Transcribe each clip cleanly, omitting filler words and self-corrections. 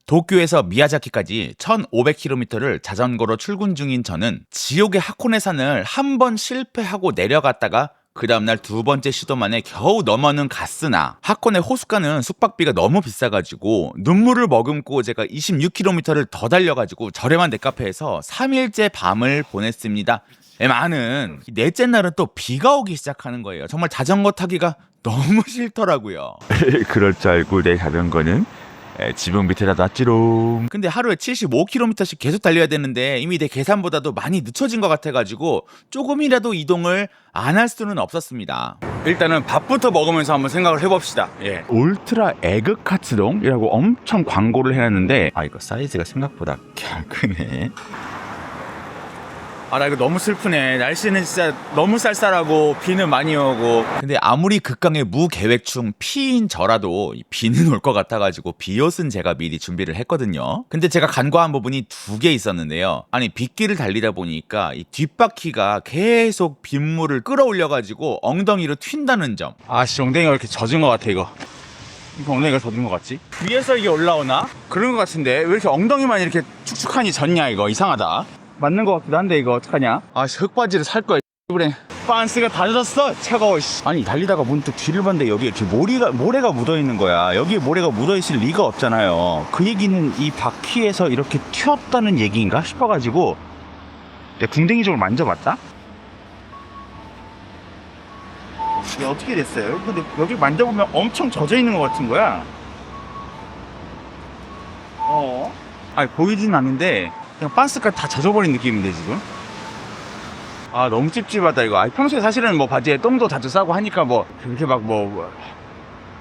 도쿄에서 미야자키까지 1500km를 자전거로 출근 중인 저는 지옥의 하코네산을 한 번 실패하고 내려갔다가 그 다음날 두 번째 시도 만에 겨우 넘어는 갔으나 하코네 호숫가는 숙박비가 너무 비싸가지고 눈물을 머금고 제가 26km를 더 달려가지고 저렴한 넷카페에서 3일째 밤을 보냈습니다. 많은 넷째 날은 또 비가 오기 시작하는 거예요. 정말 자전거 타기가 너무 싫더라고요. 그럴 줄 알고 내 자전거는 지붕 밑에다 놨지롱. 근데 하루에 75km씩 계속 달려야 되는데 이미 내 계산보다도 많이 늦춰진 것 같아가지고 조금이라도 이동을 안 할 수는 없었습니다. 일단은 밥부터 먹으면서 한번 생각을 해봅시다. 울트라 에그 카츠동이라고 엄청 광고를 해놨는데 이거 사이즈가 생각보다 크네. 나 이거 너무 슬프네. 날씨는 진짜 너무 쌀쌀하고 비는 많이 오고. 근데 아무리 극강의 무계획충 피인 저라도 비는 올 것 같아가지고 비옷은 제가 미리 준비를 했거든요. 근데 제가 간과한 부분이 두 개 있었는데요. 아니 빗길을 달리다 보니까 이 뒷바퀴가 계속 빗물을 끌어올려가지고 엉덩이로 튄다는 점. 엉덩이가 이렇게 젖은 것 같아 이거. 엉덩이가 젖은 것 같지? 위에서 이게 올라오나? 그런 것 같은데 왜 이렇게 엉덩이만 이렇게 축축하니 젖냐 이거 이상하다. 맞는 것 같기도 한데 이거 어떡하냐? 흙바지를 살 거야. 그래. 빤스가 다 젖었어. 차가워. 아니 달리다가 문득 뒤를 봤는데 여기 이렇게 모래가 묻어 있는 거야. 여기에 모래가 묻어 있을 리가 없잖아요. 그 얘기는 이 바퀴에서 이렇게 튀었다는 얘기인가 싶어가지고 내가 궁뎅이 쪽을 만져봤다. 이게 어떻게 됐어요? 근데 여기 만져보면 엄청 젖어 있는 것 같은 거야. 보이진 않는데. 그냥 빤스가 다 젖어버린 느낌인데 지금. 너무 찝찝하다 이거. 평소에 사실은 뭐 바지에 똥도 자주 싸고 하니까 뭐 그렇게 막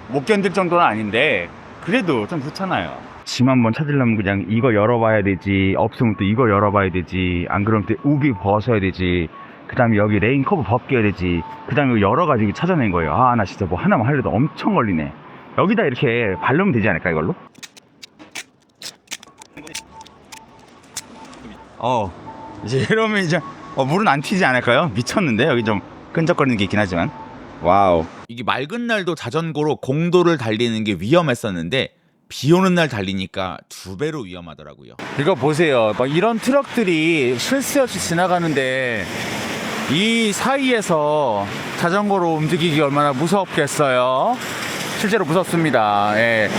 못 견딜 정도는 아닌데 그래도 좀 그렇잖아요. 짐 한번 찾으려면 그냥 이거 열어봐야 되지, 없으면 또 이거 열어봐야 되지, 안 그러면 또 우비 벗어야 되지, 그 다음에 여기 레인 커브 벗겨야 되지, 그 다음에 열어가지고 찾아낸 거예요. 나 진짜 뭐 하나만 하려도 엄청 걸리네. 여기다 이렇게 바르면 되지 않을까 이걸로? 이제 이러면 이제 물은 안 튀지 않을까요? 미쳤는데 여기 좀 끈적거리는 게 있긴 하지만. 와우. 이게 맑은 날도 자전거로 공도를 달리는 게 위험했었는데 비 오는 날 달리니까 2배로 위험하더라고요. 이거 보세요. 막 이런 트럭들이 쉴 새 없이 지나가는데 이 사이에서 자전거로 움직이기 얼마나 무섭겠어요? 실제로 무섭습니다.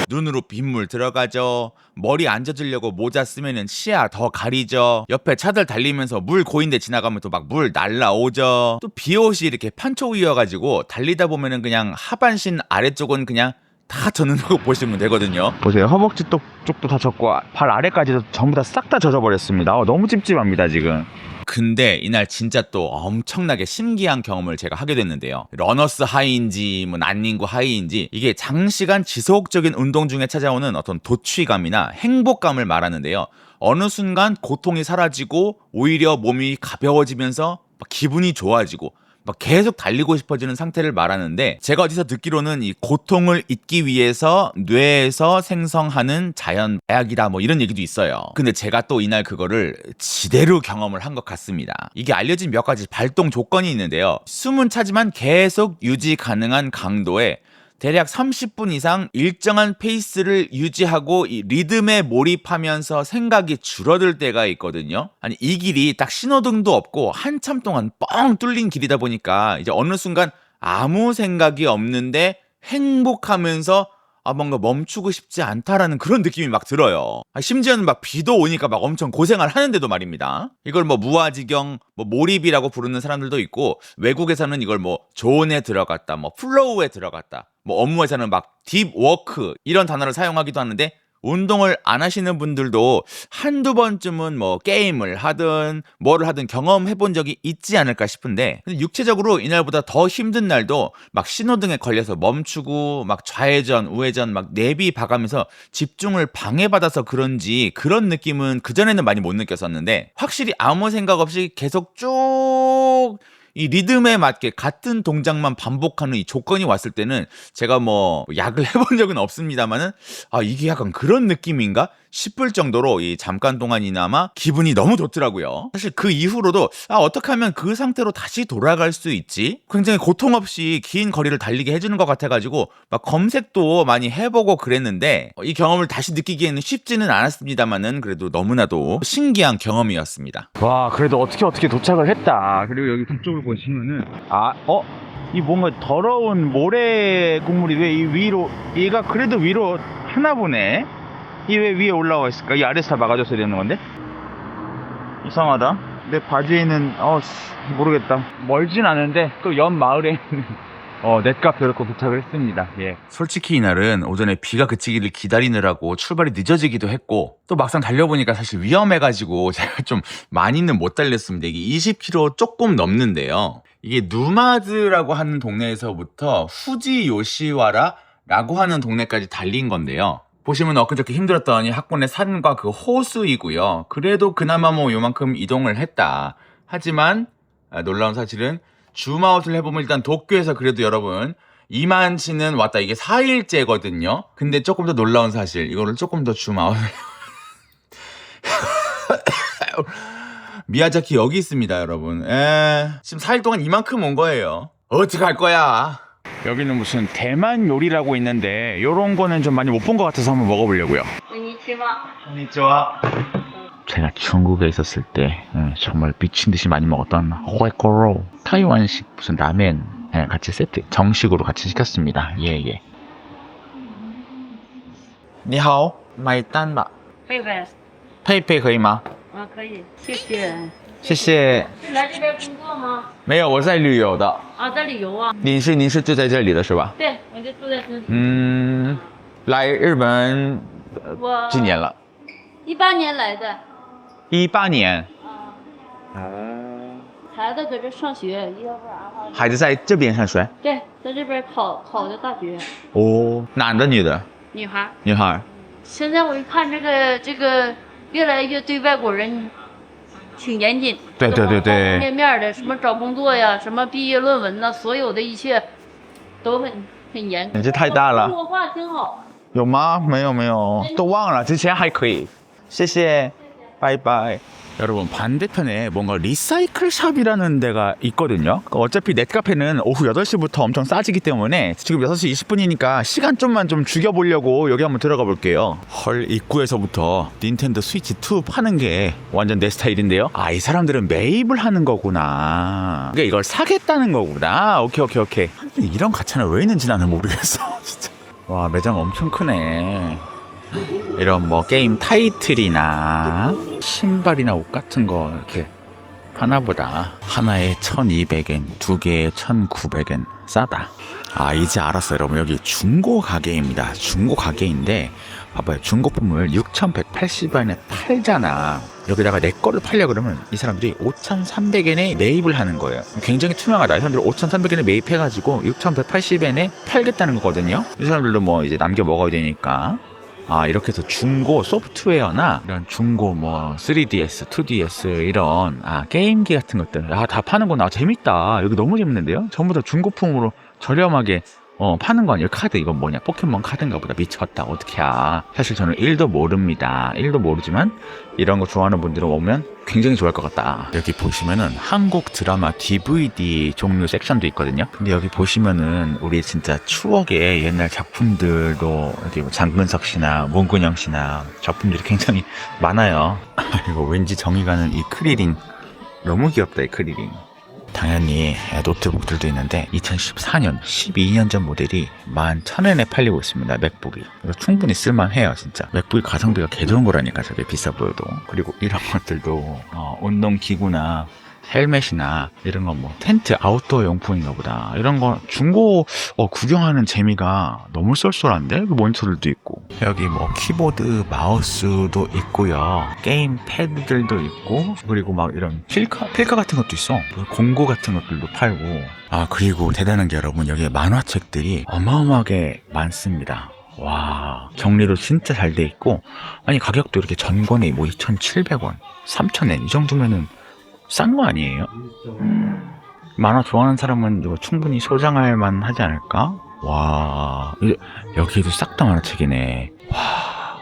눈으로 빗물 들어가죠. 머리 안 젖으려고 모자 쓰면은 시야 더 가리죠. 옆에 차들 달리면서 물 고인데 지나가면 또 막 물 날라오죠. 또 비옷이 이렇게 판촉이어가지고 달리다 보면은 그냥 하반신 아래쪽은 그냥 다 젖는다고 보시면 되거든요. 보세요. 허벅지 쪽도 다 젖고 발 아래까지도 전부 다 싹 다 젖어버렸습니다. 너무 찝찝합니다 지금. 근데 이날 진짜 또 엄청나게 신기한 경험을 제가 하게 됐는데요. 러너스 하이인지 난닝구 하이인지 이게 장시간 지속적인 운동 중에 찾아오는 어떤 도취감이나 행복감을 말하는데요. 어느 순간 고통이 사라지고 오히려 몸이 가벼워지면서 막 기분이 좋아지고 막 계속 달리고 싶어지는 상태를 말하는데, 제가 어디서 듣기로는 이 고통을 잊기 위해서 뇌에서 생성하는 자연 마약이다 뭐 이런 얘기도 있어요. 근데 제가 또 이날 그거를 지대로 경험을 한 것 같습니다. 이게 알려진 몇 가지 발동 조건이 있는데요. 숨은 차지만 계속 유지 가능한 강도에 대략 30분 이상 일정한 페이스를 유지하고 이 리듬에 몰입하면서 생각이 줄어들 때가 있거든요. 아니 이 길이 딱 신호등도 없고 한참 동안 뻥 뚫린 길이다 보니까 이제 어느 순간 아무 생각이 없는데 행복하면서 뭔가 멈추고 싶지 않다라는 그런 느낌이 막 들어요. 심지어는 막 비도 오니까 막 엄청 고생을 하는데도 말입니다. 이걸 뭐 무아지경, 몰입이라고 부르는 사람들도 있고, 외국에서는 이걸 존에 들어갔다, 플로우에 들어갔다, 업무에서는 막 딥워크 이런 단어를 사용하기도 하는데, 운동을 안 하시는 분들도 한두 번쯤은 게임을 하든 뭐를 하든 경험해 본 적이 있지 않을까 싶은데, 근데 육체적으로 이날보다 더 힘든 날도 막 신호등에 걸려서 멈추고 막 좌회전 우회전 막 내비 봐가면서 집중을 방해받아서 그런지 그런 느낌은 그전에는 많이 못 느꼈었는데, 확실히 아무 생각 없이 계속 쭉 이 리듬에 맞게 같은 동작만 반복하는 이 조건이 왔을 때는 제가 약을 해본 적은 없습니다만은 이게 약간 그런 느낌인가 싶을 정도로 이 잠깐 동안이나마 기분이 너무 좋더라고요. 사실 그 이후로도 어떻게 하면 그 상태로 다시 돌아갈 수 있지? 굉장히 고통 없이 긴 거리를 달리게 해주는 것 같아가지고 막 검색도 많이 해보고 그랬는데 이 경험을 다시 느끼기에는 쉽지는 않았습니다만은 그래도 너무나도 신기한 경험이었습니다. 와, 그래도 어떻게 도착을 했다. 그리고 여기 북쪽을 보시면은 이 뭔가 더러운 모래 국물이 왜 이 위로, 얘가 그래도 위로 하나 보네. 이 왜 위에 올라와 있을까? 이 아래서 다 막아줬어야 되는 건데? 이상하다. 내 바지에는 모르겠다. 멀진 않은데 또 옆 마을에 있는 넷카페로 도착을 했습니다. 예. 솔직히 이날은 오전에 비가 그치기를 기다리느라고 출발이 늦어지기도 했고 또 막상 달려보니까 사실 위험해가지고 제가 좀 많이는 못 달렸습니다. 이게 20km 조금 넘는데요. 이게 누마즈라고 하는 동네에서부터 후지 요시와라라고 하는 동네까지 달린 건데요. 보시면 엊그저께 힘들었더니 학군의 산과 그 호수이고요. 그래도 그나마 뭐 요만큼 이동을 했다. 하지만 놀라운 사실은 줌아웃을 해보면 일단 도쿄에서 그래도 여러분 이만치는 왔다. 이게 4일째거든요. 근데 조금 더 놀라운 사실, 이거를 조금 더 줌아웃을 미야자키 여기 있습니다, 여러분. 지금 4일 동안 이만큼 온 거예요. 어떻게 할 거야? 여기는 무슨 대만 요리라고 있는데 요런 거는 좀 많이 못 본 것 같아서 한번 먹어보려고요. 안녕하세요. 제가 중국에 있었을 때 정말 미친 듯이 많이 먹었던 호에코로 타이완식 무슨 라멘 같이 세트 정식으로 같이 시켰습니다. 예. 你好，买单吧。配可以吗？可以，谢谢。谢谢。是来这边工作吗？没有，我在旅游的。在旅游啊。您是住在这里的是吧？对，我就住在这里。来日本我几年了18年来的。18年。孩子搁这上学，孩子在这边上学？对，在这边考的大学。男的女的？女孩。女孩。现在我一看这个越来越对外国人挺严谨，对，面面的，什么找工作呀，什么毕业论文呐，所有的一切都很严。你这太大了。中国话挺好。有吗？没有，都忘了。之前还可以。谢谢，拜拜。 여러분 반대편에 뭔가 리사이클 샵이라는 데가 있거든요. 어차피 넷카페는 오후 8시부터 엄청 싸지기 때문에 지금 6시 20분이니까 시간 좀만 좀 죽여보려고 여기 한번 들어가 볼게요. 헐, 입구에서부터 닌텐도 스위치 2 파는 게 완전 내 스타일인데요. 이 사람들은 매입을 하는 거구나. 그러니까 이걸 사겠다는 거구나. 오케이. 이런 가차는 왜 있는지 나는 모르겠어. 진짜. 와, 매장 엄청 크네. 이런 뭐 게임 타이틀이나 신발이나 옷 같은 거 이렇게 하나보다 하나에 1200엔, 두 개에 1900엔 싸다. 이제 알았어요, 여러분. 여기 중고 가게입니다. 중고 가게인데 봐봐요. 중고품을 6180원에 팔잖아. 여기다가 내 거를 팔려 그러면 이 사람들이 5300엔에 매입을 하는 거예요. 굉장히 투명하다. 이 사람들이 5300엔에 매입해가지고 6180엔에 팔겠다는 거거든요. 이 사람들도 뭐 이제 남겨 먹어야 되니까. 이렇게 해서 중고 소프트웨어나 이런 중고 뭐 3DS, 2DS 이런 게임기 같은 것들 다 파는구나. 재밌다. 여기 너무 재밌는데요? 전부 다 중고품으로 저렴하게 파는 거 아니에요? 카드 이건 뭐냐? 포켓몬 카드인가 보다. 미쳤다. 어떡해야. 사실 저는 1도 모릅니다. 1도 모르지만 이런 거 좋아하는 분들은 오면 굉장히 좋아할 것 같다. 여기 보시면은 한국 드라마 DVD 종류 섹션도 있거든요. 근데 여기 보시면은 우리 진짜 추억의 옛날 작품들도 여기 뭐 장근석 씨나 문근영 씨나 작품들이 굉장히 많아요. 이거 왠지 정이 가는 이 크리링 너무 귀엽다. 이 크리링. 당연히 노트북들도 있는데 2014년, 12년 전 모델이 11,000엔에 팔리고 있습니다. 맥북이. 충분히 쓸만해요, 진짜. 맥북이 가성비가 개 좋은 거라니까, 저게 비싸 보여도. 그리고 이런 것들도 운동기구나 헬멧이나 이런 거 뭐 텐트 아웃도어 용품인가 보다. 이런 거 중고 구경하는 재미가 너무 쏠쏠한데? 그 모니터들도 있고 여기 뭐 키보드 마우스도 있고요. 게임 패드들도 있고 그리고 막 이런 필카 같은 것도 있어. 공구 같은 것들도 팔고. 그리고 대단한 게 여러분 여기에 만화책들이 어마어마하게 많습니다. 와, 정리도 진짜 잘 돼 있고 아니 가격도 이렇게 전권에 뭐 2,700원 3,000엔 이 정도면은 싼 거 아니에요? 만화 좋아하는 사람은 이거 충분히 소장할 만 하지 않을까? 와, 여기에도 싹 다 만화책이네. 와,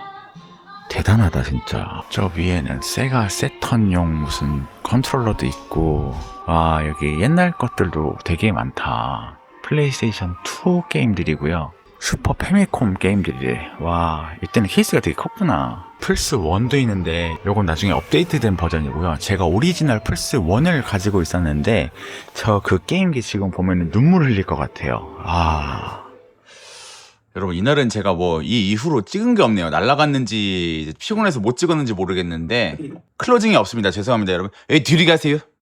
대단하다 진짜. 저 위에는 세가 세턴용 무슨 컨트롤러도 있고, 와 여기 옛날 것들도 되게 많다. 플레이스테이션 2 게임들이고요. 슈퍼 패미콤 게임들이래. 와 이때는 케이스가 되게 컸구나. 플스 1도 있는데 요건 나중에 업데이트된 버전이고요. 제가 오리지널 플스 1을 가지고 있었는데 저 그 게임기 지금 보면 눈물 흘릴 것 같아요. 여러분 이날은 제가 뭐 이 이후로 찍은 게 없네요. 날라갔는지 피곤해서 못 찍었는지 모르겠는데 클로징이 없습니다. 죄송합니다 여러분. 뒤리 가세요.